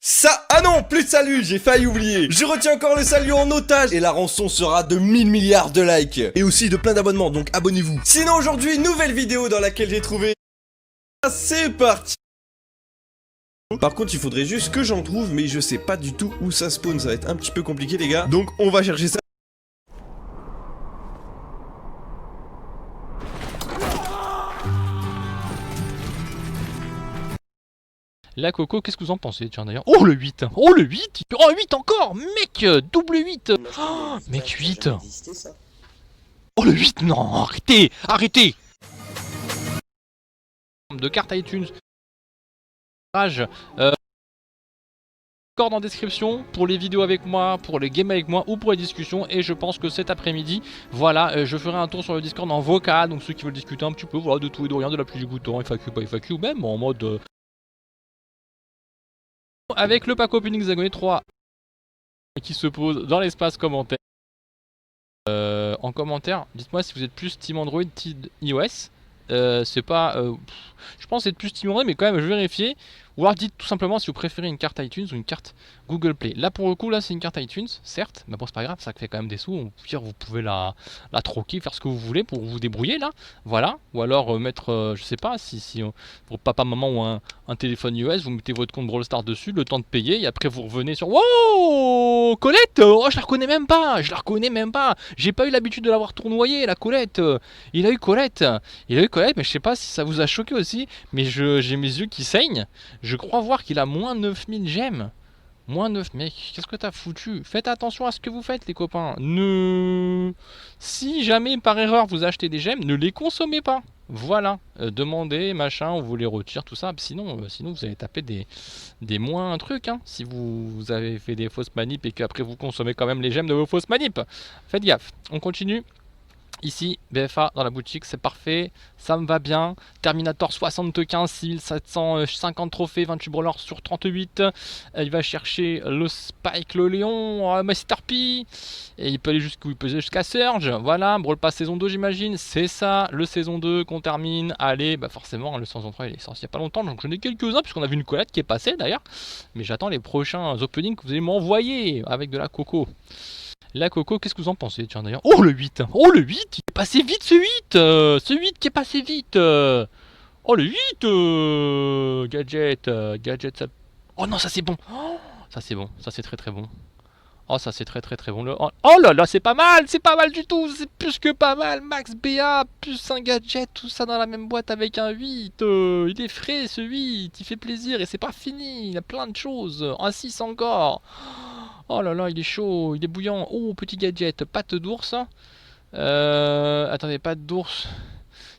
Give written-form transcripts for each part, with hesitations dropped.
Ça, ah non, plus de salut, j'ai failli oublier. Je retiens encore le salut en otage et la rançon sera de 1000 milliards de likes. Et aussi de plein d'abonnements, donc abonnez-vous. Sinon aujourd'hui, nouvelle vidéo dans laquelle j'ai trouvé... C'est parti. Par contre, il faudrait juste que j'en trouve, mais je sais pas du tout où ça spawn, ça va être un petit peu compliqué les gars. Donc on va chercher ça. La Coco, qu'est-ce que vous en pensez? Tiens d'ailleurs. Oh le 8. Oh le 8. Oh 8 encore. Mec, double 8. Oh, mec 8. Oh le 8. Non, arrêtez. Arrêtez. De carte iTunes. Page. Discord en description pour les vidéos avec moi, pour les games avec moi ou pour les discussions. Et je pense que cet après-midi, voilà, je ferai un tour sur le Discord en vocal. Donc ceux qui veulent discuter un petit peu, voilà, de tout et de rien, de la pluie du bouton, FAQ, pas FAQ, ou même en mode... avec le pack opening Hexagoné 3 qui se pose dans l'espace commentaire. En commentaire, dites-moi si vous êtes plus Team Android, Team iOS. C'est pas... je pense être plus Team Android, mais quand même je vais vérifier. Ou alors dites tout simplement si vous préférez une carte iTunes ou une carte Google Play. Là pour le coup, là c'est une carte iTunes, certes, mais bon c'est pas grave, ça fait quand même des sous. Au pire vous pouvez la troquer, faire ce que vous voulez pour vous débrouiller là. Voilà. Ou alors mettre, je sais pas, si pour papa, maman ou un téléphone iOS, vous mettez votre compte Brawl Stars dessus, le temps de payer, et après vous revenez sur... Wow, Colette. Oh je la reconnais même pas. Je la reconnais même pas. J'ai pas eu l'habitude de l'avoir tournoyée, la Colette. Il a eu Colette. Il a eu Colette, mais je sais pas si ça vous a choqué aussi, mais j'ai mes yeux qui saignent. Je crois voir qu'il a moins 9000 gemmes. Moins 9, mec, qu'est-ce que t'as foutu? Faites attention à ce que vous faites les copains. Si jamais par erreur vous achetez des gemmes, ne les consommez pas. Voilà, demandez, machin, on vous les retire, tout ça. Sinon vous allez taper des moins trucs, hein. Si vous avez fait des fausses manips et qu'après vous consommez quand même les gemmes de vos fausses manips. Faites gaffe, on continue. Ici, BFA dans la boutique, c'est parfait, ça me va bien. Terminator 75, 6750 trophées, 28 brawlers sur 38. Il va chercher le Spike, le Léon, Master P. Et il peut aller jusqu'où? Il peut aller jusqu'à Surge. Voilà, Brawl Pass saison 2 j'imagine, c'est ça, le saison 2 qu'on termine. Allez, bah forcément, le saison 3 il est sorti il n'y a pas longtemps, donc j'en ai quelques-uns, puisqu'on a vu une collette qui est passée d'ailleurs. Mais j'attends les prochains openings que vous allez m'envoyer avec de la coco. La Coco, qu'est-ce que vous en pensez? Tiens d'ailleurs. Oh le 8. Oh le 8. Il est passé vite ce 8. Ce 8 qui est passé vite. Oh le 8. Gadget. Gadget ça... Oh non ça c'est bon. Oh, ça c'est bon. Ça c'est très très bon. Oh ça c'est très très très bon. Oh là là c'est pas mal. C'est pas mal du tout. C'est plus que pas mal. Max BA plus un gadget. Tout ça dans la même boîte avec un 8. Il est frais ce 8. Il fait plaisir et c'est pas fini. Il y a plein de choses. Un 6 encore. Oh là là, il est chaud, il est bouillant. Oh, petit gadget, pâte d'ours. Attendez, pâte d'ours.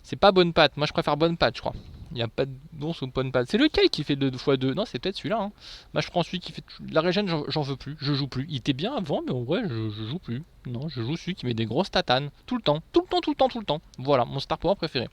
C'est pas bonne pâte. Moi, je préfère bonne pâte, je crois. Il y a pas d'ours ou bonne pâte. C'est lequel qui fait 2x2? Non, c'est peut-être celui-là. Hein. Moi, je prends celui qui fait... La régène, j'en veux plus. Je joue plus. Il était bien avant, mais en vrai, je joue plus. Non, je joue celui qui met des grosses tatanes. Tout le temps. Tout le temps, tout le temps, tout le temps. Voilà, mon star power préféré.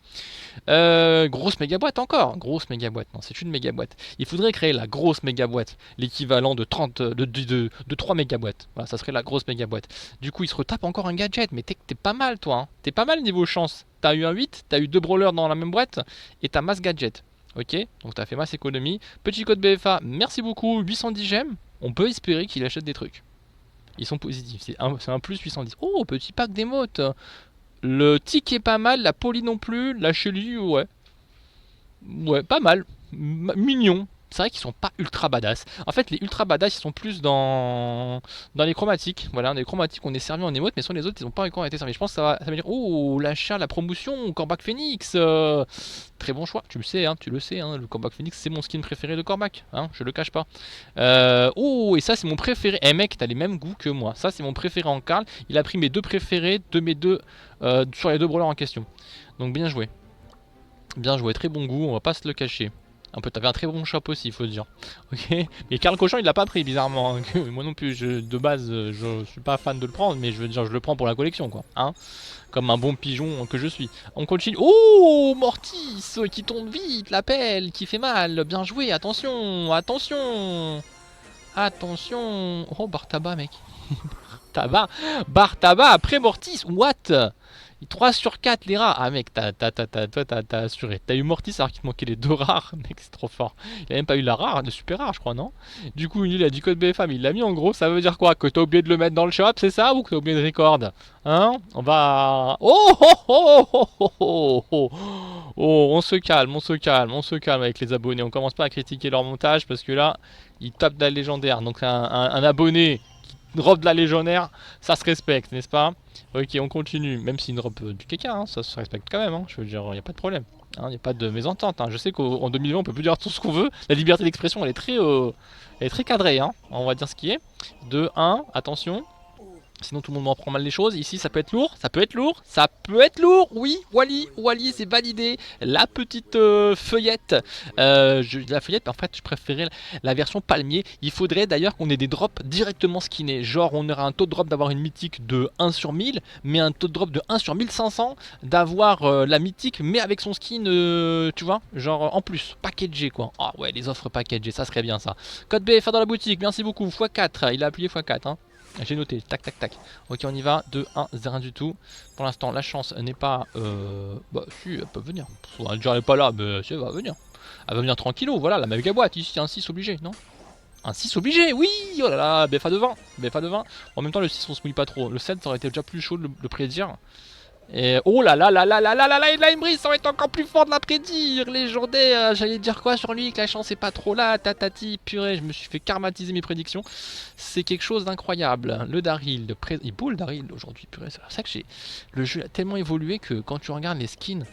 Grosse méga boîte encore. Grosse méga boîte. Non, c'est une méga boîte. Il faudrait créer la grosse méga boîte. L'équivalent de 30, de 3 méga boîtes. Voilà, ça serait la grosse méga boîte. Du coup, il se retape encore un gadget. Mais t'es pas mal, toi. Hein. T'es pas mal niveau chance. T'as eu un 8, t'as eu 2 brawlers dans la même boîte. Et t'as masse gadget. Ok, donc t'as fait masse économie. Petit code BFA, merci beaucoup. 810 gemmes. On peut espérer qu'il achète des trucs. Ils sont positifs. C'est un plus 810. Oh, petit pack d'émotes. Le tic est pas mal, la poli non plus, la Shelly, ouais. Ouais, pas mal. Mignon. C'est vrai qu'ils sont pas ultra badass. En fait, les ultra badass, ils sont plus dans les chromatiques. Voilà, dans les chromatiques, on est servi en émote, mais sur les autres, ils n'ont pas encore été servis. Je pense que ça va dire, oh, l'achat, la promotion, Corbac Phoenix. Très bon choix, tu le sais, hein, le Corbac Phoenix, c'est mon skin préféré de Corbac, hein, je le cache pas. Oh, et ça, c'est mon préféré. Eh mec, t'as les mêmes goûts que moi. Ça, c'est mon préféré en Karl. Il a pris mes deux préférés de mes deux sur les deux brawlers en question. Donc, bien joué. Bien joué, très bon goût, on va pas se le cacher. Un peu, t'avais un très bon shop aussi, il faut dire. Ok. Mais Karl Cochon, il l'a pas pris, bizarrement. Hein. Moi non plus, de base, je suis pas fan de le prendre, mais je veux dire, je le prends pour la collection, quoi. Hein, comme un bon pigeon que je suis. On continue. Oh, Mortis, qui tourne vite, la pelle, qui fait mal. Bien joué, attention, attention. Attention. Oh, bar tabac, mec. Tabac. Bar tabac après Mortis, what? 3 sur 4 les rares. Ah mec, toi t'as assuré. T'as eu Mortis alors qu'il te manquait les 2 rares. Mec, c'est trop fort. Il a même pas eu la rare, de super rare, je crois, non? Du coup, il a du code BFA, mais il l'a mis en gros. Ça veut dire quoi? Que t'as oublié de le mettre dans le shop, c'est ça? Ou que t'as oublié de record? Hein? On va... Oh oh oh oh oh oh oh. Oh, on se calme, on se calme, on se calme avec les abonnés. On commence pas à critiquer leur montage parce que là, ils tapent de la légendaire. Donc un abonné qui drop de la légendaire, ça se respecte, n'est-ce pas? Ok, on continue. Même s'il drop du caca, hein, ça se respecte quand même. Hein. Je veux dire, il n'y a pas de problème. Il n'y a pas de mésentente. Hein. Je sais qu'en 2020, on peut plus dire tout ce qu'on veut. La liberté d'expression, elle est très cadrée. Hein. On va dire ce qui est. 2, 1, attention. Sinon tout le monde m'en prend mal les choses. Ici ça peut être lourd, ça peut être lourd, ça peut être lourd. Oui, Wally c'est validé. La petite feuillette. La feuillette, en fait je préférais la version palmier. Il faudrait d'ailleurs qu'on ait des drops directement skinnés. Genre on aura un taux de drop d'avoir une mythique de 1 sur 1000, mais un taux de drop de 1 sur 1500 d'avoir la mythique mais avec son skin, tu vois, genre en plus, packagé quoi. Ah ouais, les offres packagées, ça serait bien ça. Code BFA dans la boutique, merci beaucoup, x4, il a appuyé x4 hein. J'ai noté, tac tac tac. Ok, on y va, 2, 1, 0 du tout. Pour l'instant, la chance n'est pas... Bah si, elle peut venir. On va dire elle est pas là, mais si, elle va venir. Elle va venir tranquillo, voilà, la méga boîte, ici, un 6 obligé, non? Un 6 obligé, oui. Oh là là, BFA de 20, BFA de 20. En même temps, le 6, on se mouille pas trop. Le 7, ça aurait été déjà plus chaud de le prédire. Et oh là là là là là là là là, la Emery, ça va être encore plus fort de la prédire. Légendaire, j'allais dire quoi sur lui, que la chance est pas trop là, tatati, purée, je me suis fait karmatiser mes prédictions. C'est quelque chose d'incroyable. Le Daryl, il beau le Daryl aujourd'hui, purée. C'est ça que le jeu a tellement évolué que quand tu regardes les skins,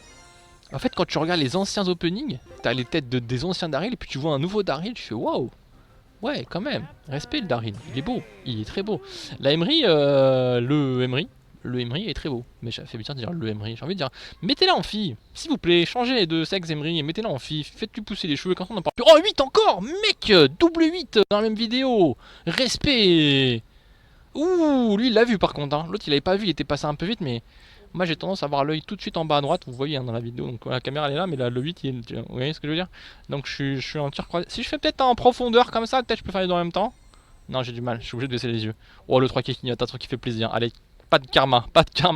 en fait quand tu regardes les anciens openings, t'as les têtes des anciens Daryl et puis tu vois un nouveau Daryl, tu fais waouh. Ouais, quand même, respect le Daryl, il est beau, il est très beau. La Emery, le Emery est très beau, mais ça fait bien de dire le Emery, j'ai envie de dire, mettez-la en fille, s'il vous plaît, changez de sexe Emery et mettez-la en fille, faites-lui pousser les cheveux quand on en parle plus. Oh 8 encore, mec, double 8 dans la même vidéo, respect. Ouh, lui il l'a vu par contre, hein. L'autre il avait pas vu, il était passé un peu vite, mais moi j'ai tendance à avoir l'œil tout de suite en bas à droite, vous voyez hein, dans la vidéo, donc la caméra elle est là, mais là, le 8 il est... Vous voyez ce que je veux dire? Donc je suis en tir croisé, si je fais peut-être en profondeur comme ça, peut-être je peux faire les deux en même temps. Non j'ai du mal, je suis obligé de baisser les yeux. Oh le 3 qui clignote, un truc qui fait plaisir, allez. Pas de karma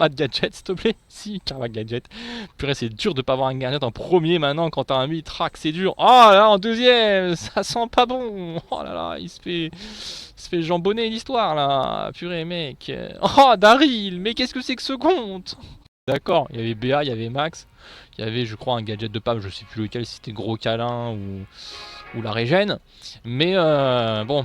de gadget s'il te plaît. Si, karma gadget. Purée, c'est dur de pas avoir un gadget en premier maintenant quand t'as un 8 track, c'est dur. Oh là, en deuxième, ça sent pas bon. Oh là là, il se fait jambonner l'histoire là. Purée, mec. Oh, Daryl, mais qu'est-ce que c'est que ce compte? D'accord, il y avait BA, il y avait Max, il y avait je crois un gadget de Pam, je sais plus lequel, si c'était gros câlin ou la régène. Mais bon.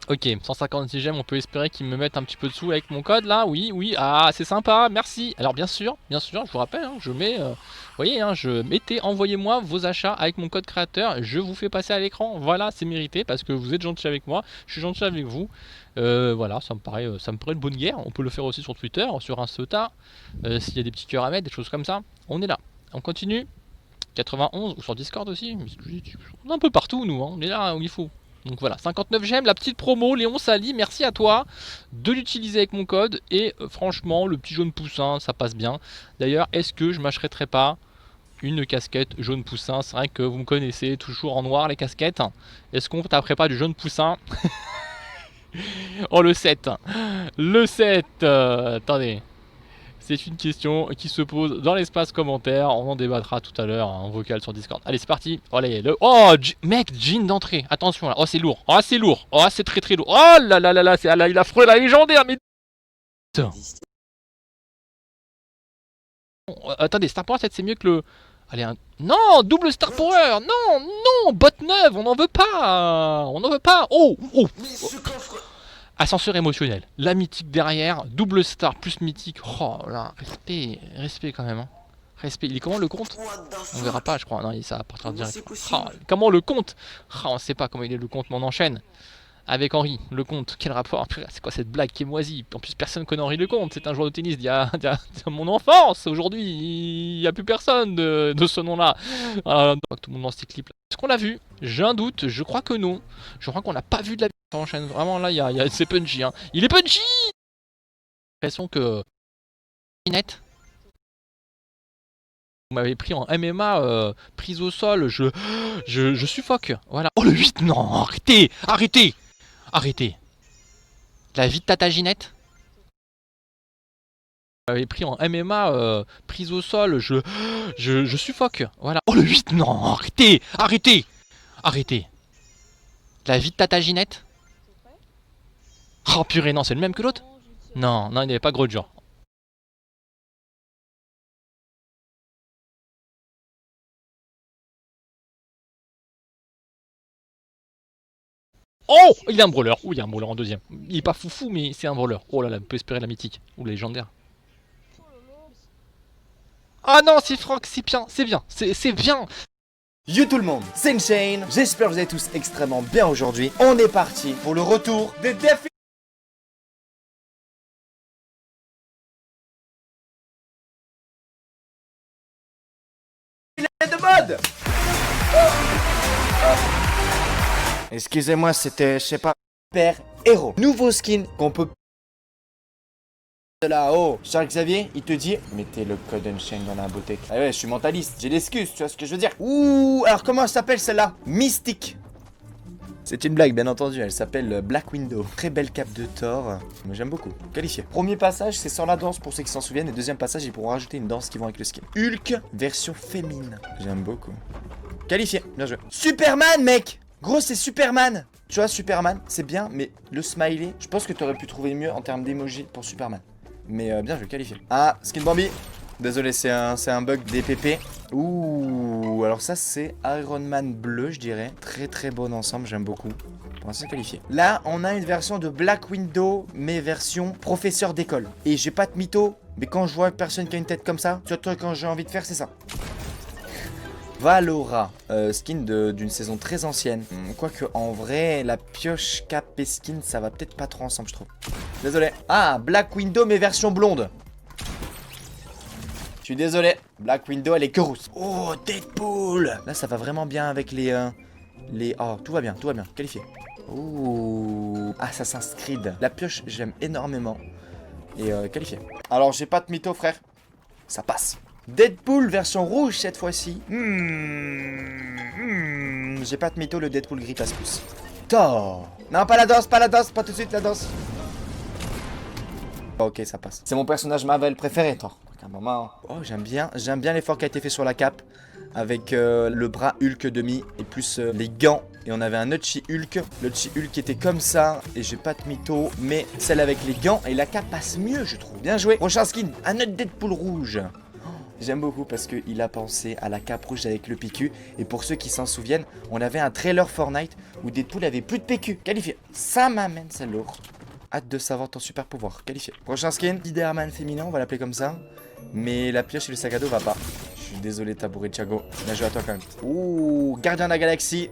Ok, 156 gemmes, on peut espérer qu'ils me mettent un petit peu de sous avec mon code là, oui, oui, ah c'est sympa, merci. Alors bien sûr, je vous rappelle, hein, je mets, vous voyez, hein, envoyez-moi vos achats avec mon code créateur, je vous fais passer à l'écran, voilà, c'est mérité parce que vous êtes gentil avec moi, je suis gentil avec vous. Voilà, ça me paraît une bonne guerre, on peut le faire aussi sur Twitter, sur Insta, s'il y a des petits cœurs à mettre, des choses comme ça, on est là. On continue, 91, ou sur Discord aussi, on est un peu partout nous, hein, on est là où il faut. Donc voilà, 59 gemmes, la petite promo, Léon Sali, merci à toi de l'utiliser avec mon code. Et franchement, le petit jaune poussin, ça passe bien. D'ailleurs, est-ce que je m'achèterais pas une casquette jaune poussin? C'est vrai que vous me connaissez, toujours en noir les casquettes. Est-ce qu'on taperait pas du jaune poussin? Oh le 7. Le 7, attendez. C'est une question qui se pose dans l'espace commentaire. On en débattra tout à l'heure en vocal sur Discord. Allez, c'est parti. Oh, allez, oh, mec, jean d'entrée. Attention là. Oh, c'est lourd. Oh, c'est lourd. Oh, c'est très très lourd. Oh là là là là, il a frôlé la légendaire. Mais attendez, Star Power 7 c'est mieux que le... Allez, non, double Star Power. Non, non, bot 9. On n'en veut pas. On n'en veut pas. Oh, oh. Ascenseur émotionnel, la mythique derrière, double star plus mythique. Oh là, respect quand même. Hein. Respect. Il est comment le compte? On verra pas, je crois. Non, ça va partir direct. Oh, comment le compte? Oh, on sait pas comment il est le compte, mais on enchaîne. Avec Henri, le compte, quel rapport? C'est quoi cette blague qui est moisie? En plus, personne connaît Henri Lecomte, c'est un joueur de tennis d'il y a mon enfance. Aujourd'hui, il n'y a plus personne de ce nom-là. Tout le monde dans ces clips là. Est-ce qu'on l'a vu? J'ai un doute, je crois que non. Je crois qu'on l'a pas vu de la vidéo. Enchaîne. Vraiment là, c'est punchy. Hein. Il est punchy! J'ai l'impression que... Net. Vous m'avez pris en MMA, prise au sol, je suffoque. Voilà. Oh le 8, non, arrêtez! Arrêtez! Arrêtez. La vie de Tata Ginette. J'avais pris en MMA, prise au sol, je suffoque. Voilà. Oh le 8, non, arrêtez, arrêtez, arrêtez. La vie de Tata Ginette. Oh purée, non, c'est le même que l'autre. Non, non, il n'y avait pas gros de genre. Oh, il est un brawler. Oui, il y a un brawler en deuxième. Il est pas foufou, mais c'est un brawler. Oh là là, on peut espérer la mythique ou la légendaire. Ah non, c'est Franck, c'est bien, c'est bien, c'est bien. Yo tout le monde, c'est Inshane, j'espère que vous allez tous extrêmement bien aujourd'hui. On est parti pour le retour des défis de mode. Excusez-moi, c'était, je sais pas, Super Héros. Nouveau skin qu'on peut... De là-haut, Charles Xavier, il te dit mettez le code Unchained dans la boutique. Ah ouais, je suis mentaliste, j'ai l'excuse, tu vois ce que je veux dire. Ouh, alors comment elle s'appelle celle-là? Mystique. C'est une blague, bien entendu, elle s'appelle Black Widow. Très belle cape de Thor, mais j'aime beaucoup. Qualifié. Premier passage, c'est sans la danse pour ceux qui s'en souviennent. Et deuxième passage, ils pourront rajouter une danse qui va avec le skin. Hulk, version féminine. J'aime beaucoup. Qualifié, bien joué. Superman, mec. Gros, c'est Superman. Tu vois, Superman, c'est bien, mais le smiley, je pense que tu aurais pu trouver mieux en termes d'emoji pour Superman. Mais bien, je vais qualifier. Ah, skin Bambi. Désolé, c'est un bug DPP. Ouh, alors ça, c'est Iron Man bleu, je dirais. Très très bon ensemble, j'aime beaucoup. Pour l'instant, c'est qualifié. Là, on a une version de Black Widow, mais version professeur d'école. Et j'ai pas de mytho, mais quand je vois une personne qui a une tête comme ça, surtout quand j'ai envie de faire, c'est ça. Valora, skin d'une saison très ancienne. Quoique en vrai, la pioche cap et skin, ça va peut-être pas trop ensemble, je trouve. Désolé. Ah, Black Widow mais version blonde. Je suis désolé. Black Widow, elle est que rousse. Oh, Deadpool. Là, ça va vraiment bien avec les... Oh, tout va bien, qualifié. Ouh, Assassin's Creed. La pioche, j'aime énormément. Et qualifié. Alors, j'ai pas de mytho, frère. Ça passe. Deadpool version rouge cette fois-ci. J'ai pas de mytho, le Deadpool gris passe plus. Thor. Non, pas la danse, pas tout de suite la danse. Ok, ça passe. C'est mon personnage Marvel préféré, Thor. Un moment. Oh, j'aime bien l'effort qui a été fait sur la cape. Avec le bras Hulk demi et plus les gants. Et on avait un Uchi Hulk. Le Uchi Hulk était comme ça. Et j'ai pas de mytho, mais celle avec les gants. Et la cape passe mieux, je trouve. Bien joué. Prochain skin, un autre Deadpool rouge. J'aime beaucoup parce qu'il a pensé à la cape rouge avec le PQ. Et pour ceux qui s'en souviennent, on avait un trailer Fortnite où Deadpool avait plus de PQ. Qualifié. Ça m'amène, c'est lourd. Hâte de savoir ton super pouvoir. Qualifié. Prochain skin, Spider-Man féminin, on va l'appeler comme ça. Mais la pioche et le sac à dos va pas. Je suis désolé, Tabouret Thiago. Bien joué à toi quand même. Ouh, Gardien de la Galaxie.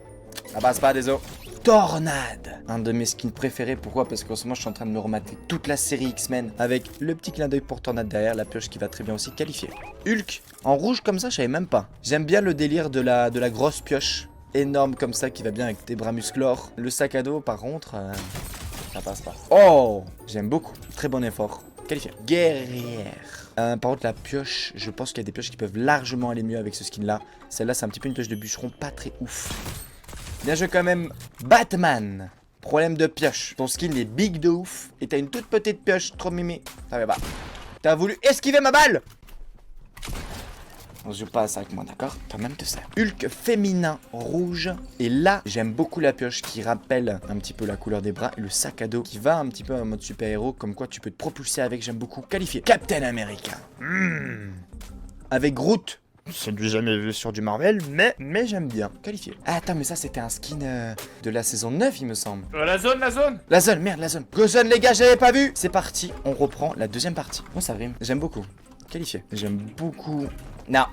Ça passe pas, désolé. Tornade. Un de mes skins préférés. Pourquoi? Parce qu'en ce moment, je suis en train de me remater toute la série X-Men avec le petit clin d'œil pour Tornade derrière. La pioche qui va très bien aussi. Qualifié. Hulk. En rouge comme ça, je savais même pas. J'aime bien le délire de la grosse pioche. Énorme comme ça qui va bien avec tes bras musclores. Le sac à dos, par contre, ça passe pas. Oh, j'aime beaucoup. Très bon effort. Qualifié. Guerrière. Par contre, la pioche, je pense qu'il y a des pioches qui peuvent largement aller mieux avec ce skin-là. Celle-là, c'est un petit peu une pioche de bûcheron, pas très ouf. Bien joué quand même. Batman. Problème de pioche. Ton skin est big de ouf. Et t'as une toute petite pioche, trop mimi. Ça va pas. T'as voulu esquiver ma balle. On se joue pas à ça avec moi, d'accord? Quand même te sers. Hulk féminin rouge. Et là, j'aime beaucoup la pioche qui rappelle un petit peu la couleur des bras. Et le sac à dos qui va un petit peu en mode super-héros. Comme quoi tu peux te propulser avec, j'aime beaucoup. Qualifié. Captain America. Avec Groot. C'est du jamais vu sur du Marvel, mais j'aime bien. Qualifié. Ah, attends, mais ça, c'était un skin de la saison 9, il me semble. La zone. La zone, merde, la zone. Go zone, les gars, j'avais pas vu. C'est parti, on reprend la deuxième partie. Bon, ça rime. J'aime beaucoup. Qualifié. J'aime beaucoup. Non.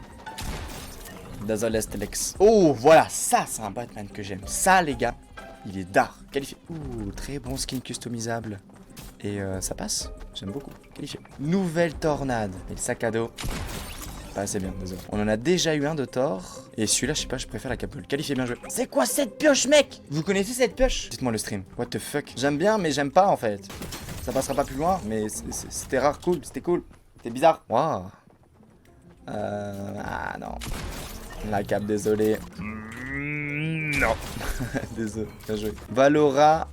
Désolé, Lex. Oh, voilà, ça, c'est un Batman que j'aime. Ça, les gars, il est dark. Qualifié. Ouh, très bon skin customisable. Et ça passe. J'aime beaucoup. Qualifié. Nouvelle tornade. Et le sac à dos. Pas assez bien, désolé. On en a déjà eu un de Thor. Et celui-là, je sais pas, je préfère la capoule. Qualifié, bien joué. C'est quoi cette pioche, mec? Vous connaissez cette pioche? Dites-moi le stream. What the fuck? J'aime bien, mais j'aime pas en fait. Ça passera pas plus loin, mais c'était rare, cool. C'était cool. C'était bizarre. Waouh. Ah non. La cape, désolé. Non. Désolé, bien joué. Valora.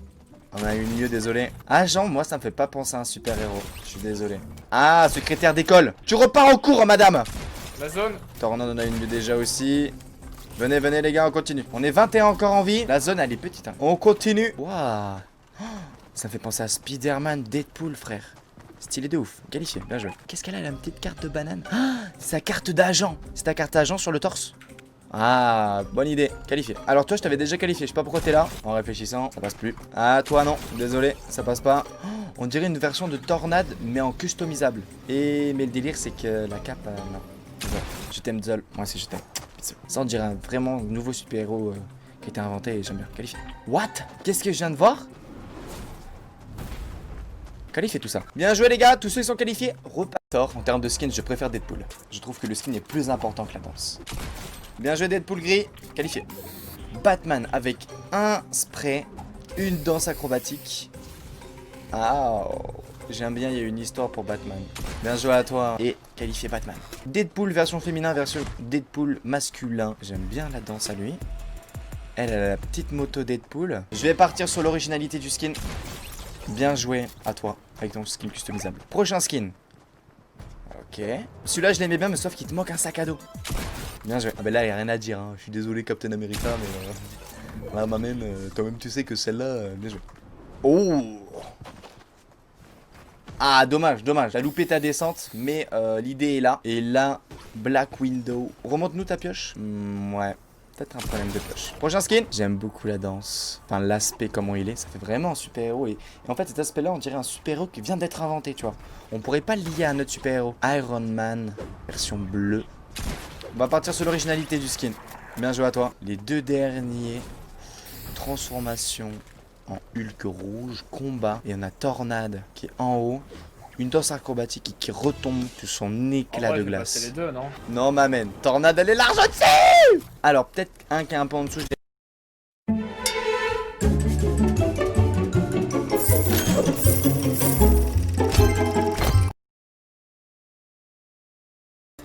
On a eu mieux, désolé. Agent, moi, ça me fait pas penser à un super héros. Je suis désolé. Ah, secrétaire d'école. Tu repars en cours, madame. La zone. Tornade, on en a une déjà aussi. Venez, venez les gars, on continue. On est 21 encore en vie. La zone, elle est petite. Hein. On continue. Waouh. Oh, ça me fait penser à Spider-Man, Deadpool, frère. Stylé de ouf. Qualifié, bien joué. Qu'est-ce qu'elle a, la petite carte de banane? Ah, c'est sa carte d'agent. C'est ta carte d'agent sur le torse. Ah, bonne idée. Qualifié. Alors toi, je t'avais déjà qualifié. Je sais pas pourquoi t'es là. En réfléchissant, ça passe plus. Ah, toi non. Désolé, ça passe pas. Oh, on dirait une version de Tornade, mais en customisable. Mais le délire, c'est que la cape, non. Je t'aime, Zol. Moi aussi, je t'aime. Ça, on dirait un vraiment nouveau super-héros qui a été inventé et j'aime bien. Qualifié. What? Qu'est-ce que je viens de voir? Qualifié tout ça. Bien joué les gars, tous ceux qui sont qualifiés, repartent. En termes de skin, je préfère Deadpool. Je trouve que le skin est plus important que la danse. Bien joué Deadpool gris, qualifié. Batman avec un spray, une danse acrobatique. Ah, j'aime bien, il y a une histoire pour Batman. Bien joué à toi. Et qualifié Batman. Deadpool version féminin, version Deadpool masculin. J'aime bien la danse à lui. Elle a la petite moto Deadpool. Je vais partir sur l'originalité du skin. Bien joué à toi avec ton skin customisable. Prochain skin. Ok. Celui-là, je l'aimais bien, mais sauf qu'il te manque un sac à dos. Bien joué. Ah ben là, il n'y a rien à dire. Hein. Je suis désolé, Captain America, mais... là, ma même, toi-même, tu sais que celle-là... bien joué. Oh. Ah, dommage, dommage. T'as loupé ta descente, mais l'idée est là. Et là, Black Widow. Remonte-nous ta pioche. Ouais. Peut-être un problème de pioche. Prochain skin. J'aime beaucoup la danse. Enfin, l'aspect, comment il est. Ça fait vraiment un super-héros. Et en fait, cet aspect-là, on dirait un super-héros qui vient d'être inventé, tu vois. On pourrait pas le lier à un autre super-héros. Iron Man, version bleue. On va partir sur l'originalité du skin. Bien joué à toi. Les deux derniers. Transformation en Hulk rouge. Combat. Et on a Tornade qui est en haut. Une danse acrobatique qui retombe sur son éclat de glace. C'est les deux, non? Non, m'amène. Tornade, elle est large au-dessus. Alors, peut-être un qui est un peu en dessous.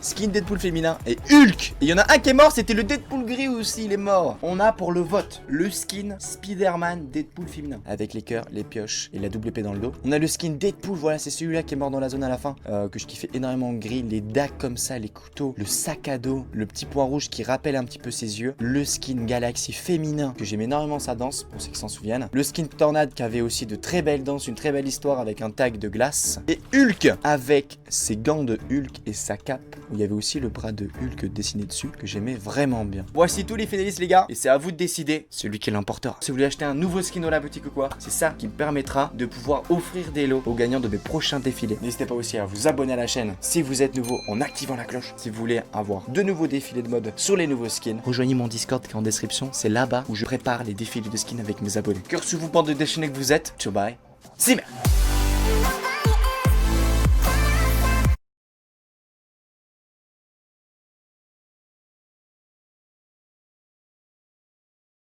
Skin Deadpool féminin et Hulk. Et il y en a un qui est mort, c'était le Deadpool gris aussi, il est mort. On a pour le vote le skin Spider-Man Deadpool féminin. Avec les cœurs, les pioches et la double épée dans le dos. On a le skin Deadpool, voilà, c'est celui-là qui est mort dans la zone à la fin. Que je kiffais énormément gris, les dagues comme ça, les couteaux, le sac à dos, le petit point rouge qui rappelle un petit peu ses yeux. Le skin Galaxy féminin, que j'aime énormément sa danse, pour ceux qui s'en souviennent. Le skin Tornade qui avait aussi de très belles danses, une très belle histoire avec un tag de glace. Et Hulk avec ses gants de Hulk et sa cape. Il y avait aussi le bras de Hulk dessiné dessus que j'aimais vraiment bien. Voici tous les finalistes les gars. Et c'est à vous de décider celui qui l'emportera. Si vous voulez acheter un nouveau skin dans la boutique ou quoi, c'est ça qui me permettra de pouvoir offrir des lots aux gagnants de mes prochains défilés. N'hésitez pas aussi à vous abonner à la chaîne si vous êtes nouveau en activant la cloche. Si vous voulez avoir de nouveaux défilés de mode sur les nouveaux skins, rejoignez mon Discord qui est en description. C'est là-bas où je prépare les défilés de skins avec mes abonnés. Cœur sur vous, bande de déchaînés que vous êtes. Ciao bye. Zimmer.